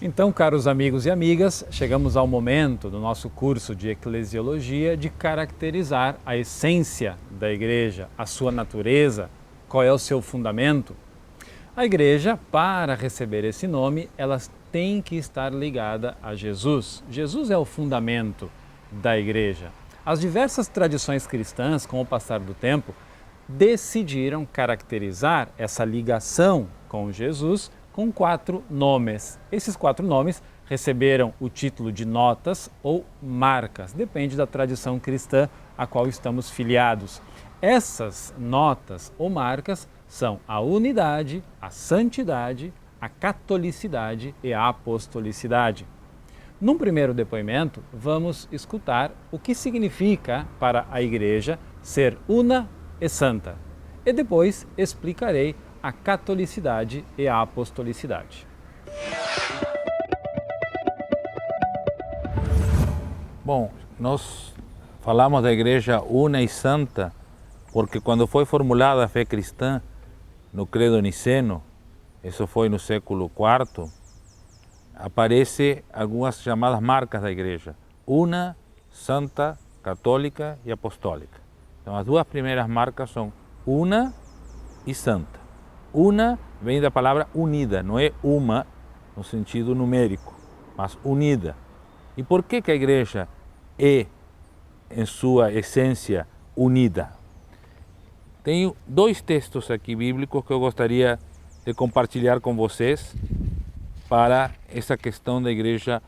Então, caros amigos e amigas, chegamos ao momento do nosso curso de Eclesiologia de caracterizar a essência da Igreja, a sua natureza, qual é o seu fundamento. A Igreja, para receber esse nome, ela tem que estar ligada a Jesus. Jesus é o fundamento da Igreja. As diversas tradições cristãs, com o passar do tempo, decidiram caracterizar essa ligação com Jesus com 4 nomes. Esses 4 nomes receberam o título de notas ou marcas, depende da tradição cristã a qual estamos filiados. Essas notas ou marcas são a unidade, a santidade, a catolicidade e a apostolicidade. Num primeiro depoimento, vamos escutar o que significa para a Igreja ser una e santa. E depois explicarei a catolicidade e a apostolicidade. Bom, nós falamos da Igreja una e santa porque quando foi formulada a fé cristã no Credo Niceno, isso foi no século IV, aparece algumas chamadas marcas da Igreja: una, santa, católica e apostólica. Então as duas primeiras marcas são una e santa. Una vem da palavra unida, não é uma no sentido numérico, mas unida. E por que a Igreja é, em sua essência, unida? Tenho 2 textos aqui bíblicos que eu gostaria de compartilhar com vocês para essa questão da Igreja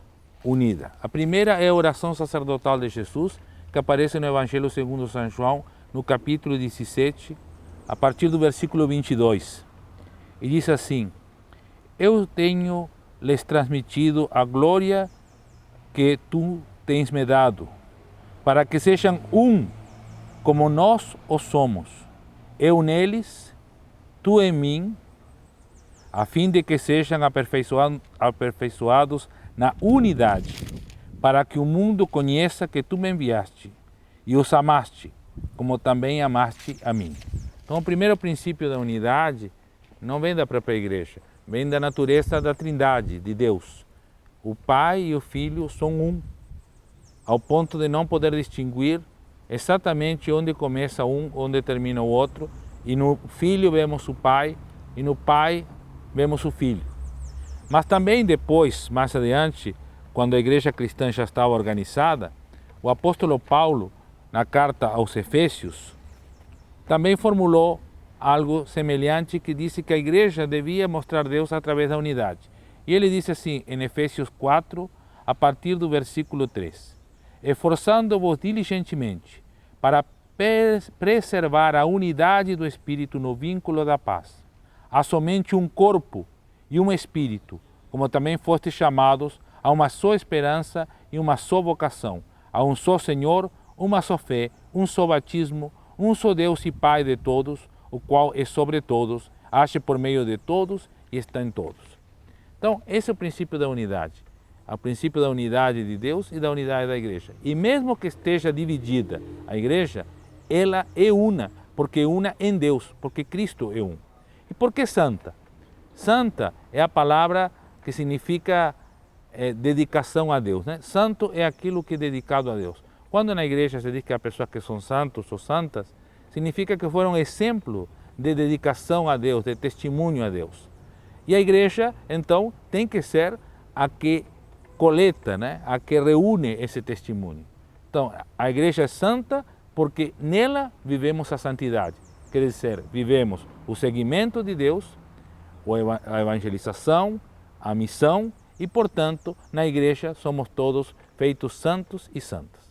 unida. A primeira é a oração sacerdotal de Jesus, que aparece no Evangelho segundo São João, no capítulo 17, a partir do versículo 22. E diz assim: Eu tenho lhes transmitido a glória que tu tens me dado, para que sejam um, como nós o somos, eu neles, tu em mim, a fim de que sejam aperfeiçoados na unidade, para que o mundo conheça que tu me enviaste e os amaste, como também amaste a mim. Então, o primeiro princípio da unidade não vem da própria Igreja, vem da natureza da Trindade, de Deus. O Pai e o Filho são um, ao ponto de não poder distinguir exatamente onde começa um, onde termina o outro, e no Filho vemos o Pai, e no Pai vemos o Filho. Mas também depois, mais adiante, quando a Igreja cristã já estava organizada, o apóstolo Paulo, na carta aos Efésios, também formulou algo semelhante, que disse que a Igreja devia mostrar Deus através da unidade. E ele disse assim, em Efésios 4, a partir do versículo 3: Esforçando-vos diligentemente para preservar a unidade do Espírito no vínculo da paz. Há somente um corpo e um Espírito, como também fostes chamados a uma só esperança e uma só vocação, a um só Senhor, uma só fé, um só batismo, um só Deus e Pai de todos, o qual é sobre todos, age por meio de todos e está em todos. Então, esse é o princípio da unidade. O princípio da unidade de Deus e da unidade da Igreja. E mesmo que esteja dividida a Igreja, ela é una, porque é una em Deus, porque Cristo é um. E por que santa? Santa é a palavra que significa dedicação a Deus, né? Santo é aquilo que é dedicado a Deus. Quando na Igreja se diz que há pessoas que são santos ou santas, significa que foram exemplo de dedicação a Deus, de testemunho a Deus. E a Igreja, então, tem que ser a que coleta, né? A que reúne esse testemunho. Então, a Igreja é santa porque nela vivemos a santidade. Quer dizer, vivemos o seguimento de Deus, a evangelização, a missão e, portanto, na Igreja somos todos feitos santos e santas.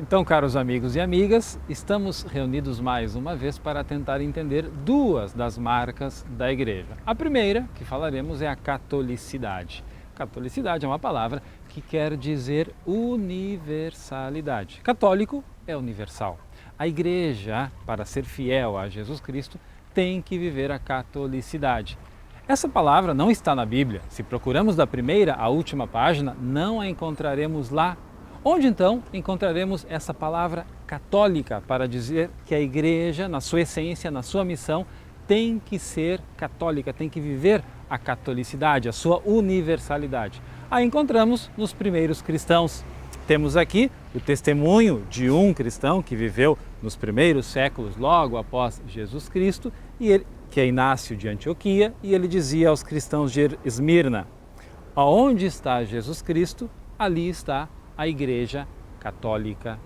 Então, caros amigos e amigas, estamos reunidos mais uma vez para tentar entender 2 das marcas da Igreja. A primeira que falaremos é a catolicidade. Catolicidade é uma palavra que quer dizer universalidade. Católico é universal. A Igreja, para ser fiel a Jesus Cristo, tem que viver a catolicidade. Essa palavra não está na Bíblia. Se procuramos da primeira à última página, não a encontraremos lá. Onde então encontraremos essa palavra católica para dizer que a Igreja, na sua essência, na sua missão, tem que ser católica, tem que viver a catolicidade, a sua universalidade. A encontramos nos primeiros cristãos. Temos aqui o testemunho de um cristão que viveu nos primeiros séculos, logo após Jesus Cristo, que é Inácio de Antioquia, e ele dizia aos cristãos de Esmirna: aonde está Jesus Cristo, ali está a Igreja Católica.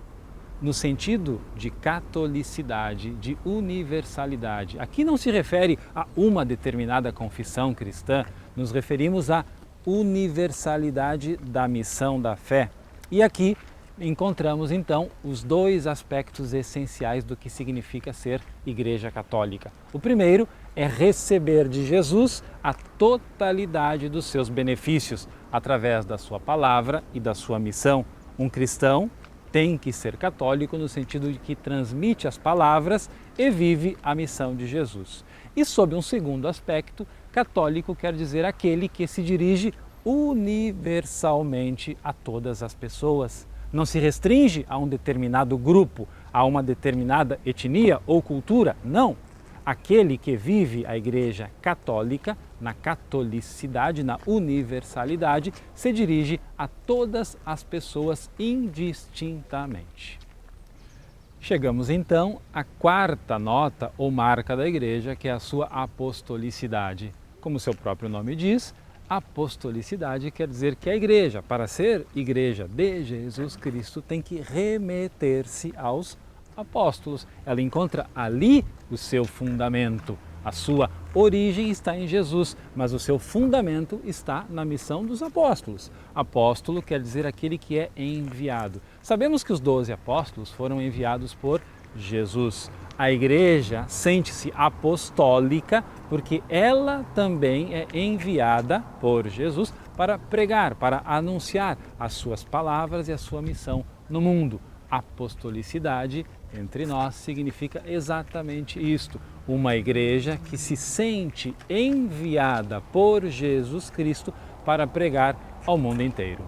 No sentido de catolicidade, de universalidade. Aqui não se refere a uma determinada confissão cristã, nos referimos à universalidade da missão da fé. E aqui encontramos então os dois aspectos essenciais do que significa ser Igreja Católica. O primeiro é receber de Jesus a totalidade dos seus benefícios através da sua palavra e da sua missão. Um cristão tem que ser católico no sentido de que transmite as palavras e vive a missão de Jesus. E sob um segundo aspecto, católico quer dizer aquele que se dirige universalmente a todas as pessoas. Não se restringe a um determinado grupo, a uma determinada etnia ou cultura, não. Aquele que vive a Igreja Católica, na catolicidade, na universalidade, se dirige a todas as pessoas indistintamente. Chegamos então à quarta nota ou marca da Igreja, que é a sua apostolicidade. Como seu próprio nome diz, apostolicidade quer dizer que a Igreja, para ser Igreja de Jesus Cristo, tem que remeter-se aos apóstolos. Ela encontra ali o seu fundamento. A sua origem está em Jesus, mas o seu fundamento está na missão dos apóstolos. Apóstolo quer dizer aquele que é enviado. Sabemos que os 12 apóstolos foram enviados por Jesus. A Igreja sente-se apostólica porque ela também é enviada por Jesus para pregar, para anunciar as suas palavras e a sua missão no mundo. Apostolicidade entre nós significa exatamente isto, uma igreja que se sente enviada por Jesus Cristo para pregar ao mundo inteiro.